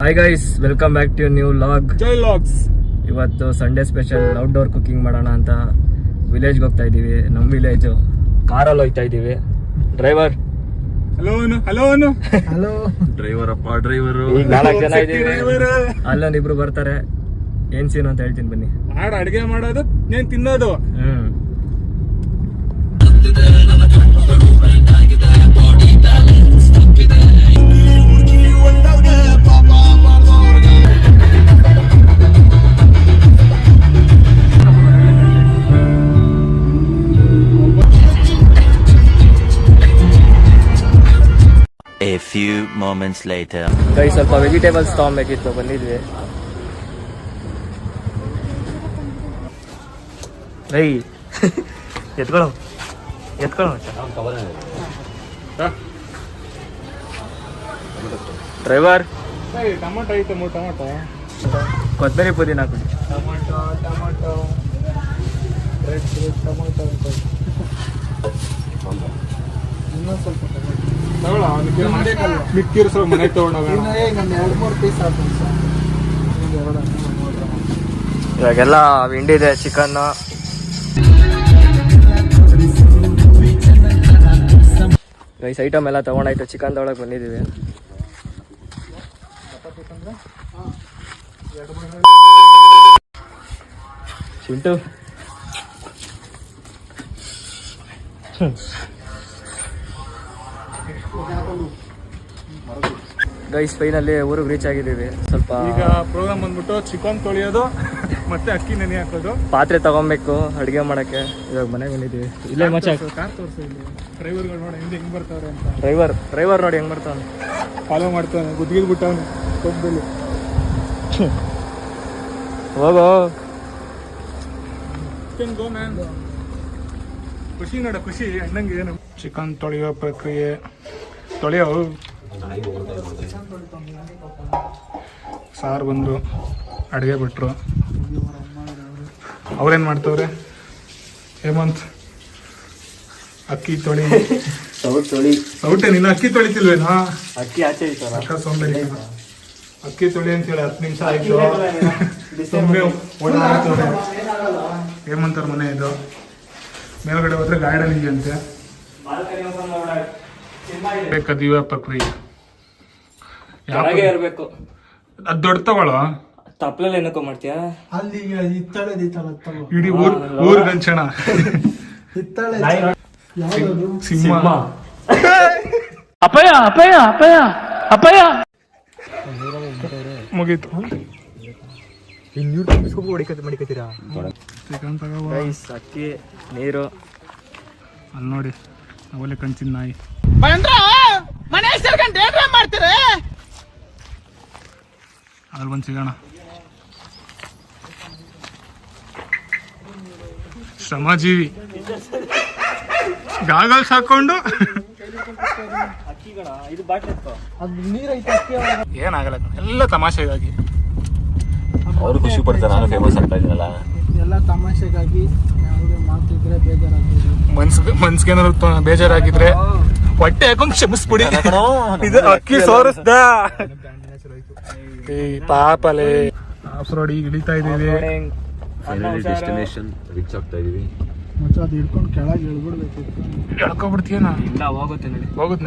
Hi guys, welcome back to new log. Jai logs. ಇವತ್ತು Sunday special outdoor cooking ಮಾಡೋಣ ಅಂತ ವಿಲೇಜ್ಗೆ ಹೋಗ್ತಾ ಇದ್ದೀವಿ. ನಮ್ಮ ವಿಲೇಜು ಕಾರಲ್ಲಿ ಹೋಗ್ತಾ ಇದ್ದೀವಿ. ಡ್ರೈವರ್ ಹಲೋ ಡ್ರೈವರ್ ಅಪ್ಪ ಡ್ರೈವರು. ಈಗ 4 ಜನ ಇದ್ದೀವಿ. ಅಲ್ಲೊಂದಿಬ್ರು ಬರ್ತಾರೆ. ಏನ್ ಸೀನು ಅಂತ ಹೇಳ್ತೀನಿ ಬನ್ನಿ. ಅಡಿಗೆ ಮಾಡೋದು, ನೀನ್ ತಿನ್ನೋದು. A few moments later. ಕೈ ಸ್ವಲ್ಪ ವೆಜಿಟೇಬಲ್ಸ್ ತಗೊಬೇಕಿತ್ತು, ಬಂದಿದ್ವಿ. ರೈ ಎತ್ಕೊಳ್ಳೋ ಡ್ರೈವರ್. ಟೊಮೊಟೊ ಐತೆ, ಟೊಮೊಟೊ, ಕೊತ್ತಂಬರಿ ಪುದೀನ ಹಾಕಿ. ಟೊಮೊಟೊ ರೆಡ್ ಟೊಮೊಟೊ ಇನ್ನೊಂದು ಸ್ವಲ್ಪ ಮಿಕ್ಕಿರು ಸ್ವಲ್ಪ ಮನೆಗೆ ತಗೊಂಡೋಗ. 2-3 ಪೀಸ್ ಹಾಕ್ತೀನಿ ಸರ್. ಇವಾಗೆಲ್ಲ ಹಿಂಡಿದೆ ಚಿಕನ್. ರೈಸ್ ಐಟಮ್ ಎಲ್ಲ ತಗೊಂಡಾಯ್ತು. ಚಿಕನ್ ತಗೊಳಕ್ ಬಂದಿದ್ದೀವಿ. ಚಿಂಟು ಗೈಸ್, ಫೈನಲ್ಲಿ ಊರಿಗೆ ರೀಚ್ ಆಗಿದ್ದೀವಿ. ಸ್ವಲ್ಪ ಈಗ ಪ್ರೋಗ್ರಾಮ್ ಬಂದ್ಬಿಟ್ಟು ಚಿಕನ್ ತೊಳೆಯೋದು ಮತ್ತೆ ಅಕ್ಕಿ ನೆನೆ ಹಾಕೋದು. ಪಾತ್ರೆ ತಗೊಬೇಕು ಅಡುಗೆ ಮಾಡಕ್ಕೆ. ಇವಾಗ ಮನೆಗೆ ಬಂದಿದ್ದೀವಿ. ಇಲ್ಲೇ ಮಚ್ಚ ಕಾರ್ ತೋರಿಸಿ. ಡ್ರೈವರ್ಗಳು ನೋಡಿ ಹೆಂಗೆ ಬರ್ತಾವ್ರೆ ಅಂತ. ಡ್ರೈವರ್ ನೋಡಿ ಹೆಂಗ್ ಬರ್ತಾನೆ. ಫಾಲೋ ಮಾಡ್ತಾನೆ, ಗುದ್ಗಿಲ್ ಬಿಟ್ಟವನು ಕೊಬ್ಬಲ್ಲಿ. ಹೋಗೋ ಗೋ ಮ್ಯಾನ್. ಖುಷಿ ನೋಡ, ಖುಷಿ ಅಣ್ಣಂಗೆ. ಏನು ಚಿಕನ್ ತೊಳೆಯೋ ಪ್ರಕ್ರಿಯೆ. ತೊಳೆಯೋ ಸಾರು ಬಂದರು, ಅಡುಗೆ ಬಿಟ್ರು. ಅವ್ರೇನು ಮಾಡ್ತವ್ರೆ? ಹೇಮಂತ್ ಅಕ್ಕಿ ತೊಳಿ. ಸೌಟೆ ನೀನು ಅಕ್ಕಿ ತೊಳಿತಿಲ್ವೇನಾ? ಅಕ್ಕಿ ಆಚೆ ಅಕ್ಕ ಸೋಂಬೇರಿ. ಅಕ್ಕಿ ತೊಳಿ ಅಂತೇಳಿ 10 ನಿಮಿಷ ಆಯ್ತು. ಸುಮ್ಮನೆ ಓಡಾಡ್ತವ್ರೆ. ಹೇಮಂತ್ ಅವ್ರ ಮನೆ ಇದು. ಮೇಲ್ಗಡೆ ಹೋದ್ರೆ ಗಾರ್ಡನ್ ಇದೆಯಂತೆ. ಬೇಕಾದಿವ ಪ್ರಕ್ರಿಯೆ ಇರ್ಬೇಕು. ಅದು ದೊಡ್ಡ ತಗೊಳ್ಳೋ. ತಪ್ಪಲೆಲ್ಲ ಏನಕ್ಕೋ ಮಾಡ್ತೀಯಾ? ಅಲ್ಲಿ ಇಡೀ ಊರ್ ಗಂಚಣ. ಸಿಂಹ. ಮುಗೀತು. ಚಿಕನ್ ತಗೋ. ಅಕ್ಕಿ, ನೀರು. ಅಲ್ಲಿ ನೋಡಿ, ಅವಲೆ ಕಂಚಿನ ನಾಯಿ. ಅದ್ರಲ್ಲಿ ಬಂದು ಸಿಗೋಣ. ಶ್ರಮಜೀವಿ. ಗಾಗಲ್ಸ್ ಹಾಕೊಂಡು ಏನಾಗಲ್ಲ, ಎಲ್ಲ ತಮಾಷೆಗಾಗಿ. ಅವರು ಖುಷಿ ಪಡ್ತಾರೆ, ನಾನು ಫೇಮಸ್ ಆಗ್ತಾ ಇದ್ದೀನಲ್ಲ. ಎಲ್ಲ ತಮಾಷೆಗಾಗಿ. ಯಾವುದೇ ಮಾತಿದ್ರೆ ಬೇಜಾರಾಗ್ತದೆ. ಮನ್ಸ್ಗೇನಾದ್ರು ಬೇಜಾರಾಗಿದ್ರೆ ಹೊಟ್ಟೆ ಹಾಕೊಂಡು ಕ್ಷಮಿಸ್ಬಿಡಿ. ಇದು ಅಕ್ಕಿ ಸೋರಿಸ್ದ. ಪಾಪಲೆ ಆಫ್ ರೋಡ್ ಈಗ ಇಳಿತಾ ಇದೀವಿ. ಫೈನಲಿ ಡೆಸ್ಟಿನೇಷನ್ ರೀಚ್ ಆಗ್ತಾ ಇದೀವಿ. ಮತ್ತೆ ಅದು ಹಿಡ್ಕೊಂಡು ಕೆಳಗೆ ಇಳ್ಬಿಡ್ಬೇಕಿತ್ತು. ಎಳ್ಕೊಬಿಡ್ತೀಯನ? ಇಲ್ಲ, ಹೋಗುತ್ತೆ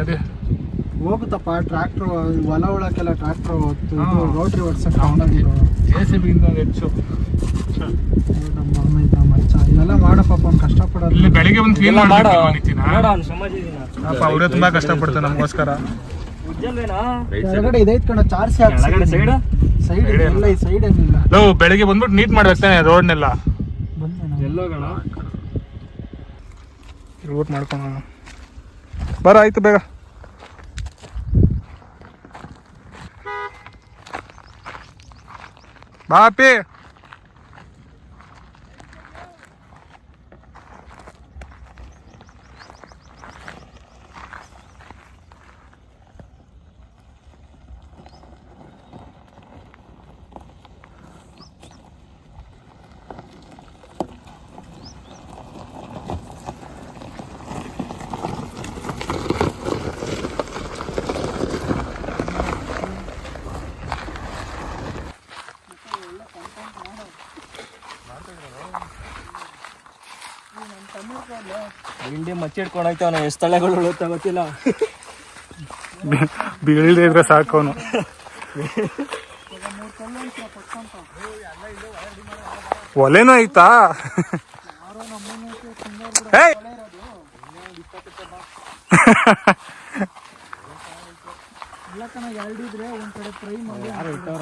ನಡಿ. ಹೋಗುತ್ತಪ್ಪ. ಟ್ರ್ಯಾಕ್ಟರ್ ಹೊಲ ಉಳಕ್ಕೆಲ್ಲ ಟ್ರ್ಯಾಕ್ಟರ್ ರೋಟ್ರಿ ಓಡಿಸಕ್ಕೆ ಅವನಾಗಿರೋ JCB ಹೆಚ್ಚು. ನಮ್ಮ ಅಮ್ಮ ಇದ್ದ ಮಚ್ಚ ಇವೆಲ್ಲ ಮಾಡಪ್ಪ. ಅವ್ನು ಕಷ್ಟಪಡೋದು. ಇಲ್ಲಿ ಬೆಳಿಗ್ಗೆ ಒಂದು ಫೀಲ್ ಅವರೇ ತುಂಬಾ ಕಷ್ಟಪಡ್ತಾರೆ ನಮಗೋಸ್ಕರ. ಕೆಳಗಡೆ ಇದೈತ್ ಕಣ, ಚಾರ್ಸಿ ಹಾಕಿ ಸೈಡ್ ಎಲ್ಲ ಈ ಸೈಡ್ ಏನಿಲ್ಲ. ಬೆಳಿಗ್ಗೆ ಬಂದ್ಬಿಟ್ಟು ನೀಟ್ ಮಾಡ್ಬೇಕು ತಾನೆ ರೋಡ್ನೆಲ್ಲ. ಎಲ್ಲೋಗೋಣ? ರೂಟ್ ಮಾಡ್ಕೊಂಡು ಬರ. ಆಯ್ತು, ಬೇಗ ಬಾಪಿ. ಹಿಂಡಿ ಮಚ್ಚಿಡ್ಕೊಂಡು ಹೋಯ್ತಾವ ಎಷ್ಟು ತಳೆಗಳು ಉಳುತ್ತಾ ಗೊತ್ತಿಲ್ಲ. ಬೀಳದೆ ಇದ್ರೆ ಸಾಕು ಅವನು. ಒಲೆನೂ ಐತಾ? ಏಯ್!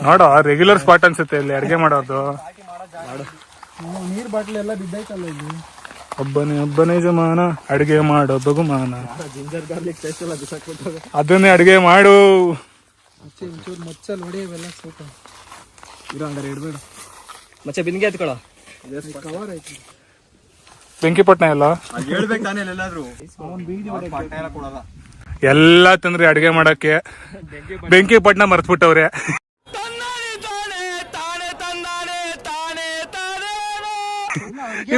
ನೋಡು ರೆಗ್ಯುಲರ್ ಸ್ಪಾಟ್ ಅನ್ಸುತ್ತೆ ಇಲ್ಲಿ ಅಡ್ಗೆ ಮಾಡೋದು. ನೀರ್ ಬಾಟ್ಲಿ ಎಲ್ಲ ಬಿದ್ದೈತಲ್ಲ ಇಲ್ಲಿ. ಒಬ್ಬನೇ ಜಮಾನ ಅಡ್ಗೆ ಮಾಡೋ ಬಗುಮಾನ. ಜಿಂಜರ್ ಗಾರ್ಲಿಕ್ ಪೇಸ್ಟ್ ಎಲ್ಲ ಬಿಸಾಕ್ಬಿಟ್ಟು ಅದನ್ನೇ ಅಡ್ಗೆ ಮಾಡು. ಒಂಚೂರು ಮಚ್ಚಲ್ಲಿ ಹೊಡೆಯವೆಲ್ಲ ಸ್ವಲ್ಪ ಇರೋ ಹಂಗಾರೆ ಇಡ್ಬೇಡ. ಮತ್ತೆ ಬಿನ್ಗೆ ಎತ್ಕೊಳ. ಕವರ್ ಐತಿ. ಬೆಂಕಿಪಟ್ಟಣ ಎಲ್ಲ ಹೇಳ್ಬೇಕು ತಾನೇ ಎಲ್ಲಾದ್ರೂ ಅವ್ನು ಬೀದಿ ಕೊಡಲ್ಲ. ಎಲ್ಲ ತಂದ್ರಿ ಅಡ್ಗೆ ಮಾಡಕ್ಕೆ. ಬೆಂಕಿಪಟ್ಟಣ ಮರ್ತ್ಬಿಟ್ಟವ್ರೆ.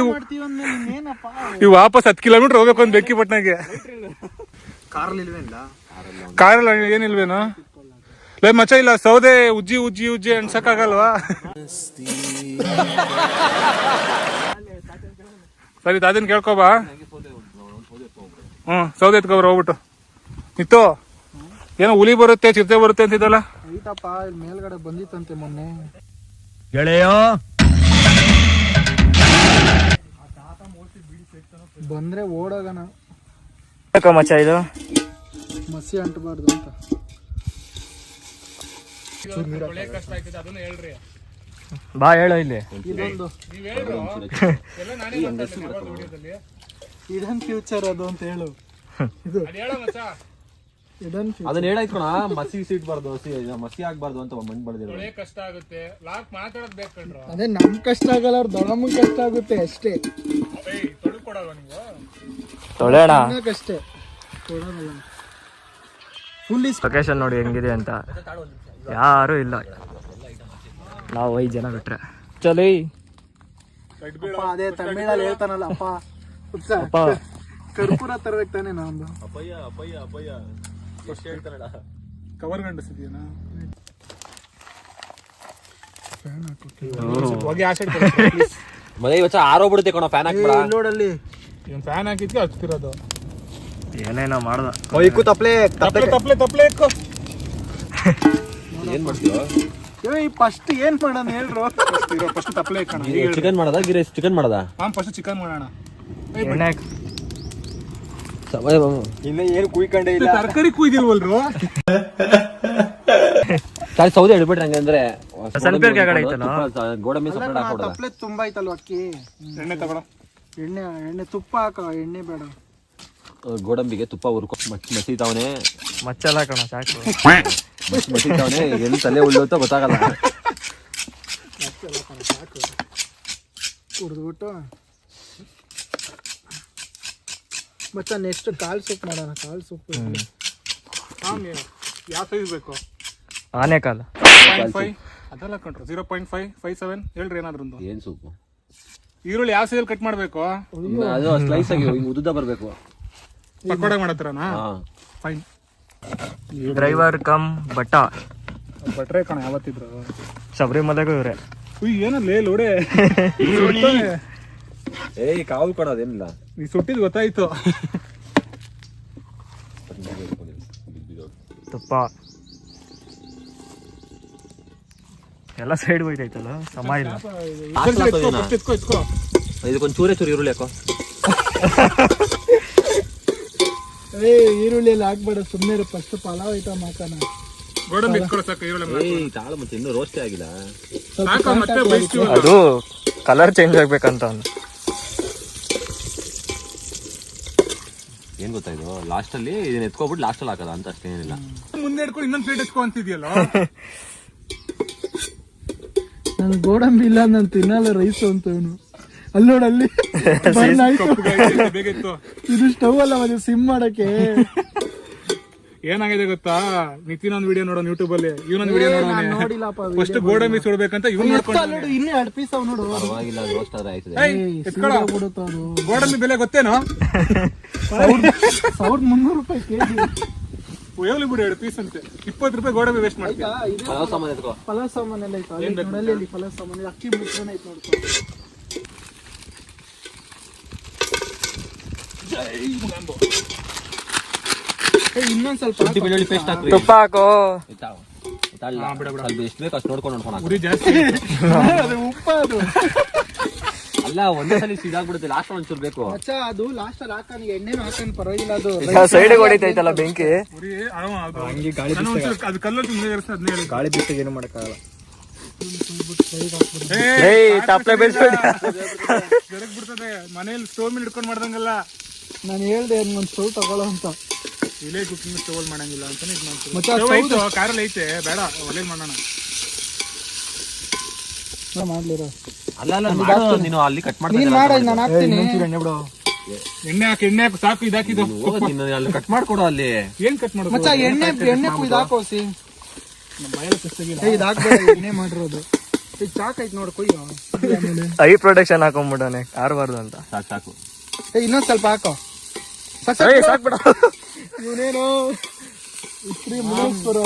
ಮಾಡ್ತೀವಿ ಅಂದ್ಮೇಲೆ ಇನ್ನೇನಪ್ಪ. ಇವ್ ವಾಪಸ್ 10 ಕಿಲೋಮೀಟರ್ ಹೋಗ್ಬೇಕು ಒಂದು ಬೆಂಕಿಪಟ್ಟಣಗೆ. ಕಾರಲ್ಲಿ ಏನಿಲ್ವೇನೋ? ಲೇ ಮಚ್ಚ ಇಲ್ಲ ಸೌದೆ ಉಜ್ಜಿ ಉಜ್ಜಿ ಉಜ್ಜಿ ಅನ್ಸಕ್ಕಾಗಲ್ವಾ? ಸರಿ ಅದನ್ನ ಕೇಳ್ಕೊಬಾ. ಸೌದೆ ಎತ್ಕೊಬ್ರ ಹೋಗ್ಬಿಟ್ಟು. ಇತ್ತು ಏನೋ ಹುಲಿ ಬರುತ್ತೆ ಚಿರತೆ ಬರುತ್ತೆ ಅಂತಿದ್ದಲ್ಲ. ಐತಪ್ಪ ಇಲ್ಲಿ ಮೇಲ್ಗಡೆ ಬಂದಿತ್ತಂತೆ ಮೊನ್ನೆ. ಗೆಳೆಯ ಬಂದ್ರೆ ಓಡೋಗಣ. ಮಚ್ಚ ಇದು ಮಸಿ ಅಂಟಬಾರ್ದು ಅಂತ. ಬಾ ಹೇಳು ಇಲ್ಲಿ. ಇದೊಂದು ಇಡನ್ ಫ್ಯೂಚರ್ ಅದು ಅಂತ ಹೇಳು. ಇದು ಇಡನ್ ಫ್ಯೂಚರ್. ಅದನ್ನ ಹೇಳಾಯ್ತು ಕಣ, ಮಸಿ ಇಟ್ಬಾರ್ದು, ಮಸಿ ಆಗ್ಬಾರ್ದು ಅಂತ ಮಣ್ಣು ಬಳ್ದಿರೋ. ಅದೇ ನಮ್ ಕಷ್ಟ ಆಗಲ್ಲ, ಅವ್ರ ದೊಡ್ಡಮ್ಮನ್ ಕಷ್ಟ ಆಗುತ್ತೆ ಅಷ್ಟೇ. ತೊಳೆಯೋಣ. ಅಷ್ಟೇ ಕೊಡೋದಲ್ಲ. ಫುಲ್ ಲೊಕೇಶನ್ ನೋಡಿ ಹೆಂಗಿದೆ ಅಂತ. ಯಾರು ಇಲ್ಲ, ನಾವು 5 ಜನ ಬಿಟ್ರೆ. ಚಲಿ ಅದೇ ತಮಿಳಲ್ಲಿ ಹೇಳ್ತಾನಲ್ಲ ಅಪ್ಪ ಅಪ್ಪ ಕರ್ಪೂರ ತರ್ಬೇಕು ತಾನೆ ನಮ್ದು. ಕವರ್ ಗಂಡಸಿದ್ಯಾನ ಮನೆ ಇವತ್ತು ಆರೋಗ್ಬಿಡುತ್ತೆ ಕಣ, ಫ್ಯಾನ್ ಹಾಕ್ಬೇಡ. ನೋಡಲ್ಲಿ ಫ್ಯಾನ್ ಹಾಕಿದ್ಕೆ ಹಚ್ತಿರೋದು. ಏನೇನೋ ಮಾಡ್ದ. ತಪ್ಲೆ ಏನ್ ಮಾಡ್ತೀರೋ? ಫಸ್ಟ್ ಏನ್ ಮಾಡೋಣ ಹೇಳ್ರು. ಫಸ್ಟ್ ತಪ್ಪಲೆ ಇಕ್ಕಣ. ಚಿಕನ್ ಮಾಡದ ಗಿರೇಶ್? ಚಿಕನ್ ಮಾಡದ? ಫಸ್ಟ್ ಚಿಕನ್ ಮಾಡೋಣ. ಎಣ್ಣೆ ಇನ್ನ ಏನು ಕುಯ್ಕೊಂಡೇ ಇಲ್ಲ. ತರಕಾರಿ ಕುಯ್ದಿಲ್ವಲ್ರು? ಸರಿ ಸೌದೆ ಹಿಡ್ಬಿಟ್ರೆ ಹಂಗಂದ್ರೆ ಸ್ವಲ್ಪ ಕೆಳಗಡೆ ಐತಲ್ಲ ಗೋಡಂಬಿ ಸಪ್ರೇಟ್ ಹಾಕೊಡೋದ? ತಪ್ಲೆ ತುಂಬಾ ಐತಲ್ವ ಅಕ್ಕಿ. ಎಣ್ಣೆ ತಗೊಳ. ಎಣ್ಣೆ ತುಪ್ಪ ಹಾಕ, ಎಣ್ಣೆ ಬೇಡ. ಗೋಡಂಬಿಗೆ ತುಪ್ಪ ಹುರ್ಕೊ. ಮಸೀತಾವನೆ ಮಚ್ಚಲ್ಲ ಕಣ ಸಾಕು. ಮಸೀತಾವನೆ ಎಲ್ಲಿ ತಲೆ ಉಳ್ಳೋತ ಗೊತ್ತಾಗಲ್ಲ. ಕುಡ್ದ್ಬಿಟ್ಟು ಮಚ್ಚ ನೆಕ್ಸ್ಟ್ ಕಾಲ್ ಸೂಪ್ ಮಾಡೋಣ. ಕಾಲ್ ಸೂಪ್ ಯಾವ ಸೈಜ್ ಬೇಕು? ಆನೆಕಾಲ 0.5 ಅದೆಲ್ಲ ಕಂಡ್ರು. 0.5 57 ಹೇಳ್ರಿ ಏನಾದ್ರು ಒಂದು. ಏನ್ ಸೂಪು? ಈರುಳ್ಳಿ ಯಾವ ಸೈಜ್ ಕಟ್ ಮಾಡ್ಬೇಕು? ಅದು ಸ್ಲೈಸ್ ಆಗಿ ಹಿಂಗ್ ಉದ್ದ ಬರ್ಬೇಕು. ಪಕೋಡ ಮಾಡತ್ರನಾ? ಫೈನ್. ಡ್ರೈವರ್ ಕಮ್ ಬಟ್ಟ ಬಟ್ರೆ ಕಣ ಯಾವತ್ತಿದ್ರು. ಶಬರಿಮಲೆಗೂ ಇವ್ರೆ. ಏನಲ್ಲೇ ಲೋಡೆ ಏಯ್ ಕಾವು ಕೊಡೋದೇನಿಲ್ಲ. ನೀ ಸುಟ್ಟಿದ್ ಗೊತ್ತಾಯ್ತು. ತುಪ್ಪ ಎಲ್ಲ ಸೈಡ್ ಹೋಯ್ತೈತಲ್ಲ, ಸಮ ಇಲ್ಲ. ಇದಕ್ಕೊಂದು ಚೂರೇ ಚೂರು ಈರುಳ್ಳಿ ಹಾಕೋ. ಈರುಳ್ಳಿ ಎಲ್ಲ ಹಾಕ್ಬೇಡ, ಸುಮ್ಮನೆ ಫಸ್ಟ್ ಪಲಾವ್ ಐಟಮ್ ಹಾಕೋಣ. ಗೋಡಂಬಿ ಇಟ್ಕೊಳ್ಳೋ ಸಾಕು. ಈರುಳ್ಳಿ ಏಯ್ ತಾಳು ಮತ್ತೆ ಇನ್ನೂ ರೋಸ್ಟೇ ಆಗಿಲ್ಲ. ಮತ್ತೆ ಬೈಸ್ತೀವಿ. ಅದು ಕಲರ್ ಚೇಂಜ್ ಆಗ್ಬೇಕಂತ ಅವ್ನು. ಏನ್ ಗೊತ್ತಾಯ್ತು, ಲಾಸ್ಟ್ ಅಲ್ಲಿ ಇದನ್ನ ಎತ್ಕೊಬಿಟ್ಟು ಲಾಸ್ಟ್ ಅಲ್ಲಿ ಹಾಕದ ಅಂತ ಅಷ್ಟೇ, ಏನಿಲ್ಲ. ಮುಂದೆ ಇಟ್ಕೊಂಡು ಇನ್ನೊಂದು ಪ್ಲೇಟ್ ಎತ್ಕೊ ಅಂತಿದ್ಯಲ್ಲ. ನನ್ ಗೋಡಂಬಿ ಇಲ್ಲ, ನಾನು ತಿನ್ನಲ್ಲ ರೈಸ್ ಅಂತ ಅವನು. ಅಲ್ಲಿ ನೋಡಲ್ಲಿ ಬೇಗ ಇತ್ತು. ಇದು ಸ್ಟವ್ ಅಲ್ಲ ಮತ್ತೆ ಸಿಮ್ ಮಾಡಕ್ಕೆ. ಏನಾಗಿದೆ ಗೊತ್ತಾ, ನಿತಿನ್ ಒಂದ್ ವಿಡಿಯೋ ನೋಡೋಣ ಯೂಟ್ಯೂಬ್ ಅಲ್ಲಿ, ಇವನೊಂದ್ ವಿಡಿಯೋ ನೋಡಿಲ್ಲಪ್ಪ. ಫಸ್ಟ್ ಗೋಡಂಬಿ ಸುಡ್ಬೇಕಂತ ಇವ್ನು ನೋಡ್ಕೊಂಡು. ಇನ್ನೂ 2 ಪೀಸ್ ಅವ್ ನೋಡು. ಪರವಾಗಿಲ್ಲ, ರೋಸ್ಟ್ ಆದ್ರೆ ಆಯ್ತದೆ. ಬಿಡುತ್ತ ಅದು. ಗೋಡಂಬಿ ಬೆಲೆ ಗೊತ್ತೇನೋ? 1300 ರೂಪಾಯಿ ಕೆಜಿ. ಹೋಗ್ಲಿ ಬಿಡು, 2 ಪೀಸ್ ಅಂತೆ. 20 ರೂಪಾಯಿ ಗೋಡಂಬಿ ವೇಸ್ಟ್ ಮಾಡ್ತೀಯ. ಪಲಾವ್ ಸಾಮಾನು ಎತ್ಕೋ. ಫಲ ಸಾಮಾನೆಲ್ಲ ಐತೆ ನೋಡಲ್ಲಿ. ಫಲ ಸಾಮಾನು ಅಕ್ಕಿ ಮುಚ್ಚನೆ ಐತೆ ನೋಡ್ಕೊ. ಇನ್ನೊಂದ್ ಸ್ವಲ್ಪ ಶುಂಠಿ ಬೆಳ್ಳುಳ್ಳಿ ಪೇಸ್ಟ್ ಹಾಕ್ರಿ. ತುಪ್ಪ ಹಾಕೋ. ಸ್ವಲ್ಪ ಎಷ್ಟು ಬೇಕು ಅಷ್ಟು ನೋಡ್ಕೊಂಡು ಹಾಕು. ಉರಿ ಜಾಸ್ತಿ ಅದು ಉಪ್ಪ ಅದು ಅಲ್ಲ ಒಂದೇ ಸಲ ಇದಾಗ್ಬಿಡುತ್ತೆ, ಲಾಸ್ಟ್ ಒಂಚೂರು ಬೇಕು. ಮಚ್ಚ ಅದು ಲಾಸ್ಟ್ ಅಲ್ಲಿ ಹಾಕ, ನೀ ಎಣ್ಣೆನು ಹಾಕನ್ ಪರವಾಗಿಲ್ಲ, ಅದು ಸೈಡಿಗೆ ಹೊಡಿತೈತಲ್ಲ ಬೆಂಕಿ. ಉರಿ ಅದು ಹಂಗೆ ಗಾಳಿ ಅದು ಕಲ್ಲಲ್ಲಿ ಮುಂದೆ ಅದನ್ನ ಹೇಳಿ. ಗಾಳಿ ಬಿಸಿಗೆ ಏನು ಮಾಡಕ್ಕಾಗಲ್ಲ. ಏ ತಪ್ಪಲೆ ಬೇಯಿಸ್ಬೇಡಿ. ಜರಗ್ ಬಿಡ್ತದೆ ಮನೇಲಿ ಸ್ಟೋವ್ ಮೇಲೆ ಹಿಡ್ಕೊಂಡು ಮಾಡ್ದಂಗಲ್ಲ. ನಾನು ಹೇಳ್ದೆ ಒಂದ್ ಸ್ಟವ್ ತಗೊಳ್ಳೋ ಅಂತ. ಇಲ್ಲೇ ಕುಕಿಂಗ್ ಸ್ಟೋವ್ ಮಾಡಂಗಿಲ್ಲ ಅಂತಾನೆ ಇದು ಮಾಡ್ತಾರೆ. ಮತ್ತೆ ಸ್ಟವ್ ಐತೆ ಕಾರಲ್ಲಿ ಐತೆ, ಬೇಡ ಒಲೆಯಲ್ಲಿ ಮಾಡೋಣ. ಮಾಡ್ಲಿರೋ ಅಲ್ಲ ಮಾಡು, ನೀನು ಅಲ್ಲಿ ಕಟ್ ನೀನ್ ಮಾಡ, ನಾನು ಹಾಕ್ತೀನಿ. ಎಣ್ಣೆ ಹಾಕು ಸಾಕು. ಇದಾಕಿದ್ದು ನೀನು ಅಲ್ಲಿ ಕಟ್ ಮಾಡ್ಕೊಡು. ಅಲ್ಲಿ ಏನ್ ಕಟ್ ಮಾಡೋದು? ಮಚ್ಚ ಎಣ್ಣೆ ಕುಯ್ದು ಹಾಕೋಸಿ. ನಮ್ಮ ಬಾಯಲ್ಲಿ ಕಷ್ಟಗಿಲ್ಲ. ಇದು ಹಾಕ್ಬೇಡ, ಎಣ್ಣೆ ಮಾಡಿರೋದು. ಈಗ ಚಾಕ್ ಐತ್ ನೋಡು, ಕೊಯ್ಯೋ. ಐ ಪ್ರೊಡಕ್ಷನ್ ಹಾಕೊಂಡ್ಬಿಡನೆ ಆರ್ಬಾರ್ದು ಅಂತ. ಸಾಕು. ಇನ್ನೊಂದ್ ಸ್ವಲ್ಪ ಹಾಕೋ. ಸಾಕ್ಬಿಡ. ಇವನೇನು ಇಸ್ತ್ರಿ ಮುಗಿಸ್ಬರ.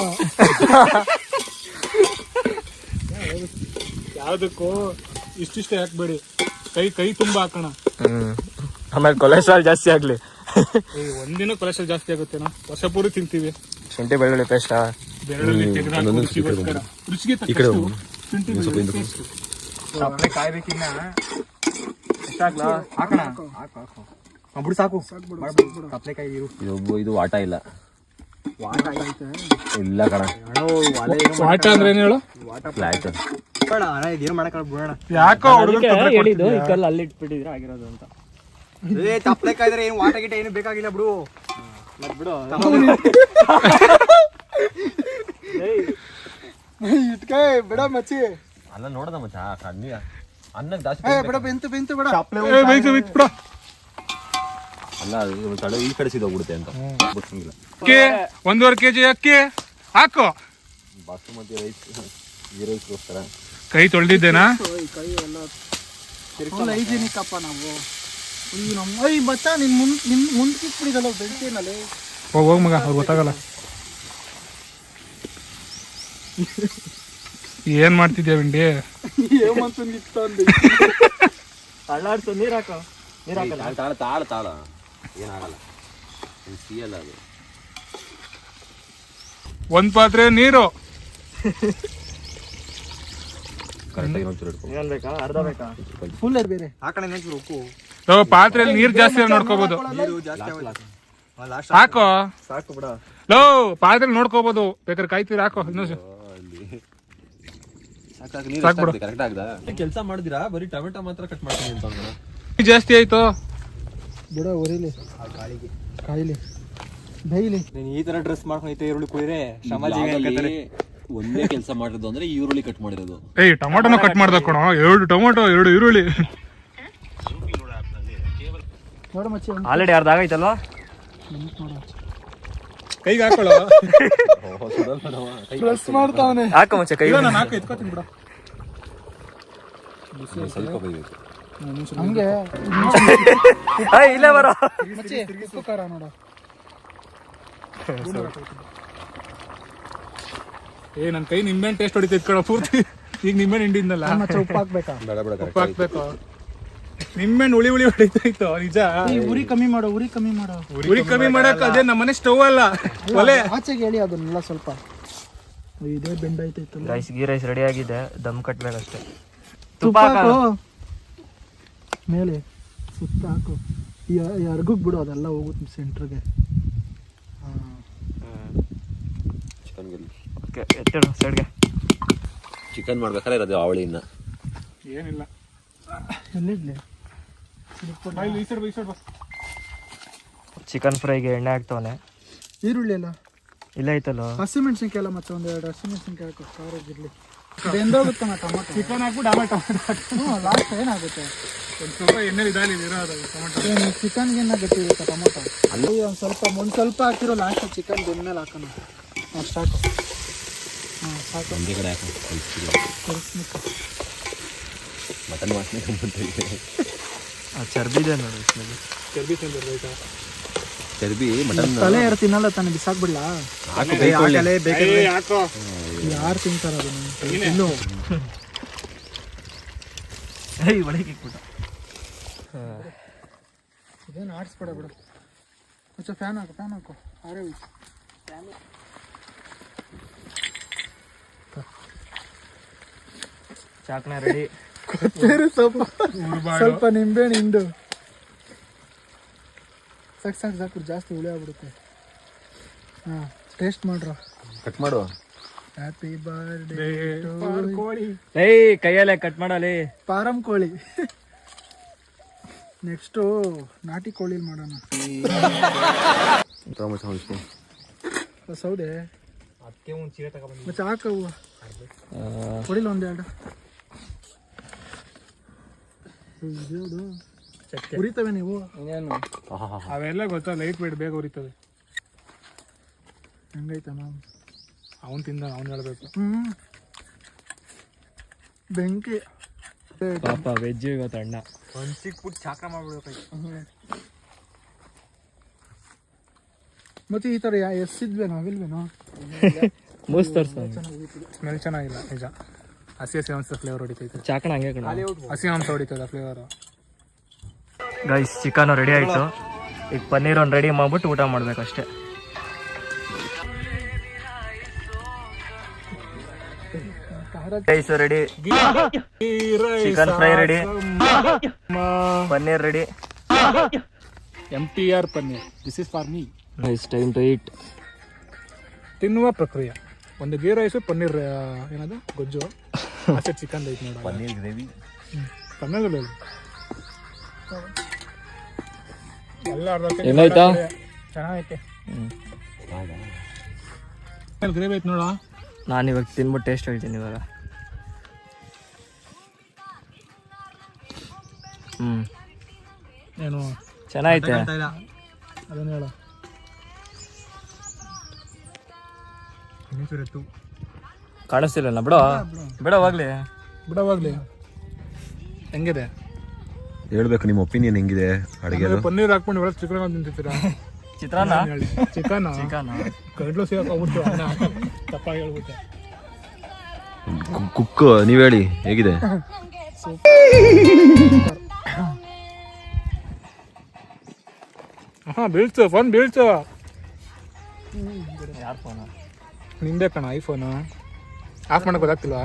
ಯಾವ್ದಕ್ಕೂ ಇಷ್ಟಿಷ್ಟೇ ಹಾಕ್ಬೇಡಿ, ಕೈ ತುಂಬಾ ಹಾಕೋಣ. ಆಮೇಲೆ ಕೊಲೆಸ್ಟ್ರಾಲ್ ಜಾಸ್ತಿ ಆಗ್ಲಿ. ಒಂದಿನ ಕೊಲೆಸ್ಟ್ರಾಲ್ ಜಾಸ್ತಿ ಆಗುತ್ತೇನೋ, ವರ್ಷ ಪೂರಿ ತಿಂತೀವಿ. ಶುಂಠಿ ಬೆಳ್ಳುಳ್ಳಿ ಪೇಸ್ಟ್ ಬೆರಳಲ್ಲಿ ತೆಗೆದು ರುಚಿಗೋಸ್ಕರ. ರುಚಿಗೆ ತಕ್ಕ ಶುಂಠಿ ಬೆಳ್ಳುಳ್ಳಿ ಪೇಸ್ಟ್. ಸಪ್ಲೆ ಕಾಯ್ಬೇಕಿನ್ನ. ಎಷ್ಟಾಗ್ಲಾ ಹಾಕೋಣ. ಬಿಡು ಸಾಕು. ಸಪ್ಲೆಕಾಯಿ ಇದು ವಾಟ ಇಲ್ಲ. ಇಲ್ಲ ಕಣ, ವಾಟ ಅಂದ್ರೆ ಏನು ಹೇಳು? ಫ್ಲಾಟ್. ಇದೇನು ಮಾಡಕ್ಕಾಗ ಬಿಡೋಣ. ಯಾಕೋ ಹೇಳಿದ್ದು ಈ ಕಲ್ಲು ಅಲ್ಲಿ ಇಟ್ಬಿಟ್ಟಿದ್ರೆ ಆಗಿರೋದು ಅಂತ. ತಪ್ಪಲೆಕಾಯ್ದ್ರೆ ಏನು ವಾಟ ಗಿಟ ಏನು ಬೇಕಾಗಿಲ್ಲ ಬಿಡು. ಬಿಡು ಇಟ್ಕೈ ಬಿಡ ಮಚ್ಚಿ. ಅಲ್ಲ ನೋಡದ ಮಚ್ಚ ಕಣ್ಣಿ ಅನ್ನಕ್ಕೆ ಜಾಸ್ತಿ ಬಿಡ ಬೆಂತು ಬಿಡ. ಅಲ್ಲ ತಡ ಈ ಕಡೆ ಸಿದೋಗ್ಬಿಡುತ್ತೆ ಅಂತ ಗೊತ್ತಿಲ್ಲ. 1.5 kg ಅಕ್ಕಿ ಹಾಕು. ಬಾಸುಮತಿ ರೈಸ್ ಈ ರೈಸ್ಗೋಸ್ಕರ ಕೈ ತೊಳೆದಿದ್ದೇನಾ? ಕೈ ಎಲ್ಲ ಹೈಜಿನಿಕ್ ಅಪ್ಪ ನಾವು. ಮಚ್ಚ ನಿನ್ ಮುಂದ್ಕಿಟ್ಬಿಡಿದಲ್ಲ ಬೆಂಕಿನಲ್ಲಿ. ಹೋಗ್ ಮಗ, ಅವ್ರು ಗೊತ್ತಾಗಲ್ಲ. ಏನ್ ಮಾಡ್ತಿದ್ಯಾ ವಿಂಡಿ? ಹೇಮಂತ ಅಳ್ಳಾಡ್ಸು. ನೀರ್ ಹಾಕೋ. ತಾಳ ಏನಾಗಲ್ಲ, ಸಿಯಲ್ಲ ಅದು. ಒಂದ್ ಪಾತ್ರೆ ನೀರು. ಕರೆಕ್ಟಾಗಿ ಒಂಚೂರು ಇಟ್ಕೊ. ಏನ್ ಬೇಕಾ? ಅರ್ಧ ಬೇಕಾ? ಫುಲ್ ಬೇರೆ ಹಾಕಣೆ ನೆನ್ಸು ಉಪ್ಪು. ಪಾತ್ರೆಯಲ್ಲಿ ನೀರ್ ಜಾಸ್ತಿ ನೋಡ್ಕೋಬಹುದು. ಹಾಕೋ ಸಾಕು ಬಿಡ. ಲೋ ಪಾತ್ರೆ ನೋಡ್ಕೋಬಹುದು, ಬೇಕಾದ್ರೆ ಕಾಯ್ತೀರ ಹಾಕೋ. ಇನ್ನೊಂದು ಕರೆಕ್ಟ್ ಆಗದ ಕೆಲಸ ಮಾಡಿದಿರಾ? ಬರೀ ಟೊಮೆಟೊ ಮಾತ್ರ ಕಟ್ ಮಾಡ್ತೀನಿ ಅಂತ ಅಂದ್ರ ಜಾಸ್ತಿ ಆಯ್ತು. ಬಿಡ ಉರಿಲಿ, ಕಾಯಿಲಿ, ಬೈಲಿ. ನೀನ್ ಈ ತರ ಡ್ರೆಸ್ ಮಾಡ್ಕೊಂಡ್ ಈರುಳ್ಳಿ ಕುಯ್ರೆ ಒಂದೇ ಕೆಲಸ ಮಾಡಿರೋದು ಅಂದ್ರೆ ಈರುಳ್ಳಿ ಕಟ್ ಮಾಡಿರೋದು. ಏಯ್ ಟೊಮೆಟೊನ ಕಟ್ ಮಾಡ್ದ ಕಣೋ. 2 ಟೊಮೆಟೊ 2 ಈರುಳ್ಳಿ. ನೋಡು ಮಚ್ಚಿ, ಆಲ್ರೆಡಿ ಅರ್ಧ ಆಗೈತಲ್ವಾ? ಕೈಗೆ ಹಾಕೊಳ್ಳೋ. ಪ್ರೆಸ್ ಮಾಡ್ತಾವನೆ. ಹಾಕ ಮುಂಚೆ ಕೈ. ನಾನು ಹಾಕಿ ಎತ್ಕೋತೀನಿ ಬಿಡ. ಸ್ವಲ್ಪ ಬೈಬೇಕು. ಹಂಗೆ ಇಲ್ಲ ಬರೋ. ಮಚ್ಚಿ ಉಪ್ಪು ಖಾರ ನೋಡು. ನನ್ ಕೈ ನಿಂಬೆಹಣ್ಣು ಟೇಸ್ಟ್ ಹೊಡಿತೈತ್ ಕಣ ಪೂರ್ತಿ. ಈಗ ನಿಂಬೆಹಣ್ಣು ಹಿಂಡಿದ್ನಲ್ಲ, ಮಚ್ಚ ಉಪ್ಪು ಹಾಕ್ಬೇಕಾ? ಉಪ್ಪು ಹಾಕ್ಬೇಕು. ನಿಂಬೆಹಣ್ಣು ಹುಳಿ ಹೊಡಿತೈತು ನಿಜ. ಉರಿ ಕಮ್ಮಿ ಮಾಡು, ಉರಿ ಕಮ್ಮಿ ಮಾಡಕ್ ಅದೇ ನಮ್ಮನೆ ಸ್ಟವ್ ಅಲ್ಲ, ಒಲೆ. ಆಚೆಗೆ ಹೇಳಿ ಅದನ್ನೆಲ್ಲ ಸ್ವಲ್ಪ. ಇದೇ ಬೆಂಡ್ ಐತೈತಲ್ಲ. ಗೀ ರೈಸ್ ರೆಡಿ ಆಗಿದೆ, ದಮ್ ಕಟ್ಬೇಕಷ್ಟೇ. ತುಪ್ಪ ಹಾಕು ಮೇಲೆ, ಸುತ್ತ ಹಾಕು. ಅರ್ಗಕ್ ಬಿಡು, ಅದೆಲ್ಲ ಹೋಗುತ್ತೆ ಸೆಂಟ್ರಿಗೆ. ಓಕೆ, ಎತ್ತಿಡು ಸೈಡ್ಗೆ. ಚಿಕನ್ ಮಾಡ್ಬೇಕಾದ್ರೆ ಇರೋದು ಅವಳಿ ಇನ್ನ ಏನಿಲ್ಲ. ಎಲ್ಲಿಡ್ಲಿ ಚಿಕನ್ ಫ್ರೈಗೆ ಎಣ್ಣೆ ಹಾಕ್ತವನೆ. ಈರುಳ್ಳಿ ಎಲ್ಲ ಇಲ್ಲ ಐತಲ್ಲ. ಹಸಿಮೆಣಸಿನ್ಕಾಯಿ ಎಲ್ಲ ಮತ್ತೆ 2 ಹಸಿಮೆಣಸಿನ್ಕಾಯಿ ಹಾಕು, ಖಾರ ಇರ್ಲಿ. ಬೆಂದೋಗುತ್ತೆ ಟೊಮೊಟೊ. ಚಿಕನ್ ಹಾಕ್ಬಿಟ್ಟು ಟೊಮೆಟೊ ಲಾಸ್ಟ್ ಏನಾಗುತ್ತೆ? ಒಂದು ಸ್ವಲ್ಪ ಎಣ್ಣೆ ಇದಾಗಲಿ ಇರೋದು ಟೊಮೆಟೊ. ಚಿಕನ್ಗೆ ಏನಾಗುತ್ತೆ ಟೊಮೊಟೊ? ಅಲ್ಲಿ ಒಂದು ಸ್ವಲ್ಪ ಹಾಕಿರೋ ಲಾಸ್ಟ್ ಚಿಕನ್ ಬೆಂದ್ಮೇಲೆ ಹಾಕೋಣ. ಅಷ್ಟು ಹಾಕು. ಹಾಂ ಸಾಕು. ಒಂದೇ ಕಡೆ ಹಾಕಿ ಮಟನ್ ವಾಸನೆ ಚರ್ಬಿದೆ ನೋಡಿ. ಚರ್ಬಿ ಮಟನ್ ತಲೆ ಯಾರು ತಿನ್ನಲ್ಲ ತಾನೆ, ಬಿಸಾಕ್ಬಿಡ್ಲಾ? ಯಾರು ತಿಂತಾರ ಅದನ್ನು? ಒಳಗೆ ಇಟ್ಬಿಟ್ಟ. ಇದೇನು ಆಡಿಸ್ಬೇಡ ಬಿಡು. ಮಚ್ಚ ಫ್ಯಾನ್ ಹಾಕು ಆರೇ ಹೋಯ್ತು. ಚಾಕ್ನ ರೆಡಿ. ಕೊತ್ತಂಬರಿ ಸೊಪ್ಪು, ಸ್ವಲ್ಪ ನಿಂಬೆಹಣ್ಣು ಹಿಂಡು. ಸಾಕು ಜಾಸ್ತಿ ಹುಳಿ ಆಗ್ಬಿಡುತ್ತೆ. ಹಾಂ, ಟೇಸ್ಟ್ ಮಾಡ್ರ. ಕಟ್ ಮಾಡು. ಹ್ಯಾಪಿ ಬರ್ಡೇ ಕೋಳಿ ಏಯ್ ಕೈಯಲ್ಲೇ ಕಟ್ ಮಾಡಲಿ. ಪಾರಂ ಕೋಳಿ. ನೆಕ್ಸ್ಟು ನಾಟಿ ಕೋಳಿ ಮಾಡೋಣ. ಸೌದೆ ಅದಕ್ಕೆ ಒಂದು ಚೀಲ ತಗೊಬಂದು ಮತ್ತೆ ಹಾಕವು ಕೊಡಿಲ್ಲ ಒಂದೆರಡು. ಇದ್ಯಾವುದು ಉರಿತವೆ ನೀವು? ಇನ್ನೇನು ಅವೆಲ್ಲ ಗೊತ್ತಾ, ಲೈಟ್ ವೇಟ್ ಬೇಗ ಉರಿತವೆ. ಹೆಂಗೈತ ನಾವು ಅವ್ನು ತಿಂದ ಅವ್ನು ಹೇಳ್ಬೇಕು. ಬೆಂಕಿ ಪಾಪ ವೆಜ್ ಇವತ್ತು ಅಣ್ಣ. ಒಂದು ಚಿಕ್ಕ ಪುಟ್ಟ ಚಾಕ್ರ ಮಾಡ್ಬಿಡ್ಬೇಕಾಯ್ತು. ಮತ್ತೆ ಈ ಥರ ಎಷ್ಟಿದ್ವೇನೋ ಅವಿಲ್ವೇನೋ? ಮೂಸ್ ತೋರ್ಸು. ಸ್ಮೆಲ್ ಚೆನ್ನಾಗಿಲ್ಲ ನಿಜ. ಹಸಿ ಮಾಂಸ ಫ್ಲೇವರ್ ಹೊಡಿತೈತೆ. ಚಾಕಣ ಹಂಗೆ ಕಣ. ಹಸಿ ಮಾಂಸ ಹೊಡಿತದ ಫ್ಲೇವರು. ಗೈಸ್ ಚಿಕನ್ ರೆಡಿ ಆಯಿತು. ಈಗ ಪನ್ನೀರ್ ಒಂದು ರೆಡಿ ಮಾಡ್ಬಿಟ್ಟು ಊಟ ಮಾಡ್ಬೇಕಷ್ಟೇ. Guys ready, chicken fry ready, paneer ready. MTR paneer, this is for me. Guys time to eat. ತಿನ್ನುವ ಪ್ರಕ್ರಿಯೆ. ಒಂದು ಗೀ ರೈಸು, ಪನ್ನೀರ್ ಏನದು ಗೊಜ್ಜು, ಆಚೆ ಚಿಕನ್ ರೈಸ್ ನೋಡ, ಪನ್ನೀರ್ ಗ್ರೇವಿ. ಕಮ್ಮಿಯಾಗಲ್ಲ ಎಲ್ಲ ಅರ್ಧ ಹೆಂಗಾಯ್ತಾ? ಚೆನ್ನಾಗೈತೆ. ಗ್ರೇವಿ ಐತೆ ನೋಡ. ನಾನು ಇವಾಗ ತಿನ್ಬಿಟ್ಟು ಟೇಸ್ಟ್ ಹೇಳ್ತೀನಿ ಇವಾಗ. ಏನು ಚೆನ್ನಾಗೈತೆ. ಅದನ್ನ ಹೇಳ. ಕಾಣಿಸ್ತಿಲ್ಲ ಬಿಡೋ, ಬಿಡವಾಗ್ಲಿ. ಬಿಡವಾಗ್ಲಿ. ಹೆಂಗಿದೆ ಹೇಳ್ಬೇಕು ನಿಮ್ಮ ಒಪಿನಿಯನ್ ಹೆಂಗಿದೆ ಅಡಿಗೆ? ಪನ್ನೀರ್ ಹಾಕ್ಕೊಂಡು ಒಳಗೆ ಚಿಕನ್ ತಿಂತೀರಾ? ಚಿತ್ರಾನ್ನ ಚಿಕನ್ ಚಿಕನ್ ಕಡ್ಲು ಸೇರ್ಕೊಂಡ್ಬಿಡ್ತು. ತಪ್ಪಾಗಿ ಹೇಳ್ಬಿಟ್ಟೆ. ಕುಕ್ ನೀವ್ ಹೇಳಿ ಹೇಗಿದೆ? ಹಾ ಬೀಳ್ಸು, ಫೋನ್ ಬೀಳ್ಸು. ಯಾರ ಫೋನು? ನಿಂದೆ ಕಣ ಐಫೋನು. ಆಫ್ ಮಾಡಕ್ ಗೊತ್ತಾಗ್ತಿಲ್ವಾ?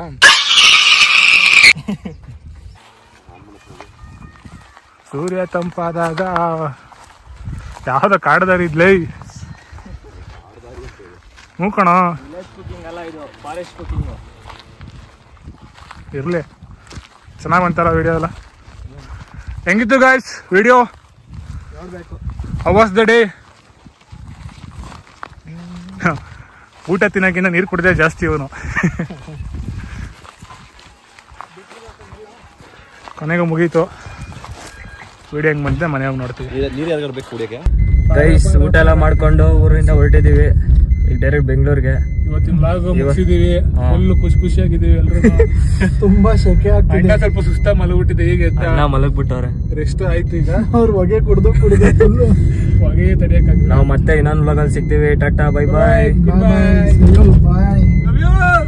ಸೂರ್ಯ ತಂಪಾದಾಗ ಯಾವ್ದ ಕಾಡದಾರಿ ಇದ್ಲೇ. ಹ್ಞೂ ಕಣ, ಕುಕಿಂಗ್ ಅಲ್ಲ ಇದು, ಫಾರೆಸ್ಟ್ ಕುಕಿಂಗು. ಇರ್ಲಿ, ಚೆನ್ನಾಗಿ ಬಂತಾರ ವಿಡಿಯೋ ಎಲ್ಲ. ಹೆಂಗಿತ್ತು guys video? How was the day? ಊಟ ತಿನ್ನೋಕ್ಕಿಂತ ನೀರು ಕುಡಿದೇ ಜಾಸ್ತಿ ಇವನು. ಕೊನೆಗೂ ಮುಗೀತು ವಿಡಿಯೋ. ಹೆಂಗೆ ಬಂದಿದೆ ಮನೆ ಹೋಗಿ ನೋಡ್ತೀವಿ. ನೀರು ಯಾರಿಗಾರು ಬೇಕು ಕುಡಿಯೋಕೆ? ಗೈಸ್ ಊಟ ಎಲ್ಲ ಮಾಡ್ಕೊಂಡು ಊರಿಂದ ಹೊರಟಿದ್ದೀವಿ ಈಗ ಡೈರೆಕ್ಟ್ ಬೆಂಗಳೂರಿಗೆ. ಇವತ್ತಿನ ಲಾಗ್ ಮುಗಿಸಿದೀವಿ. ಫುಲ್ ಖುಷಿಯಾಗಿದ್ದೀವಿ ಎಲ್ರು. ತುಂಬಾ ಶೆಕೆ ಆಗ್ತಿದೆ. ಅಣ್ಣ ಸ್ವಲ್ಪ ಸುಸ್ತ ಮಲಗ್ಬಿಟ್ಟಿದೆ. ಈಗ ಅಣ್ಣ ಮಲಗ್ಬಿಟ್ಟವ್ರೆ. ರೆಸ್ಟ್ ಆಯ್ತು. ಈಗ ಅವ್ರು ಹೊಗೆ ಕುಡ್ದು ಹೊಗೆ ತಡೆಯಕ್ಕಾಗಿಲ್ಲ. ನಾವು ಮತ್ತೆ ಇನ್ನೊಂದು ವ್ಲಾಗಲ್ಲಿ ಸಿಗ್ತೀವಿ. Tata, bye bye. Bye. Love you.